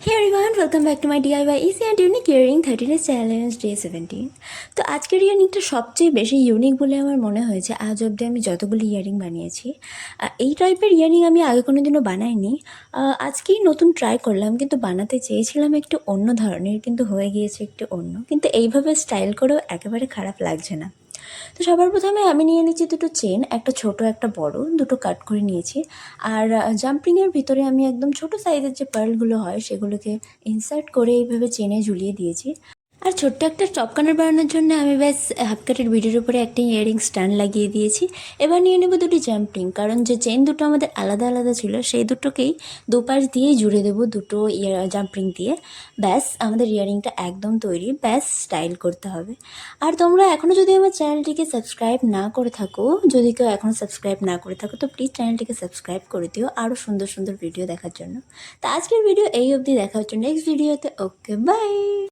Hey everyone, welcome back to my DIY Easy and Unique Earring 30 Days Challenge Day 17। তো আজকের ইয়ারিংটা সবচেয়ে বেশি unique বলে আমার মনে হয়েছে আজ অবধি আমি যতগুলো ইয়ারিং বানিয়েছি। এই টাইপের ইয়ারিং আমি আগে কোনোদিনও বানাইনি। আজকেই নতুন ট্রাই করলাম, কিন্তু বানাতে চেয়েছিলাম একটু অন্য ধরনের, কিন্তু হয়ে গিয়েছে একটু অন্য। কিন্তু এইভাবে স্টাইল করেও একেবারে খারাপ লাগছে না। তো সবার প্রথমে আমি নিয়ে নিচ্ছি দুটো চেন, একটা ছোট একটা বড়, দুটো কাট করে নিয়েছি। আর জাম্পিংয়ের ভিতরে আমি একদম ছোট সাইজের যে পার্লগুলো হয় সেগুলোকে ইনসার্ট করে এইভাবে চেনে ঝুলিয়ে দিয়েছি। আর ছোট্ট একটা চপকানার বানানোর জন্য আমি ব্যাস হাফ কাটের বিডির উপরে একটা ইয়ারিং স্ট্যান্ড লাগিয়ে দিয়েছি। এবার নিয়ে নেব দুটি জাম্পিং, কারণ যে চেন দুটো আমাদের আলাদা আলাদা ছিল সেই দুটোকেই দুপাশ দিয়েই জুড়ে দেবো দুটো জাম্পিং দিয়ে। ব্যাস আমাদের ইয়ারিংটা একদম তৈরি, ব্যাস স্টাইল করতে হবে। আর তোমরা এখনও যদি আমার চ্যানেলটিকে সাবস্ক্রাইব না করে থাকো, যদি কেউ এখনও সাবস্ক্রাইব না করে থাকো তো প্লিজ চ্যানেলটিকে সাবস্ক্রাইব করে দিও আরও সুন্দর সুন্দর ভিডিও দেখার জন্য। তো আজকের ভিডিও এই অবধি, দেখা হচ্ছে নেক্সট ভিডিওতে। ওকে, বাই।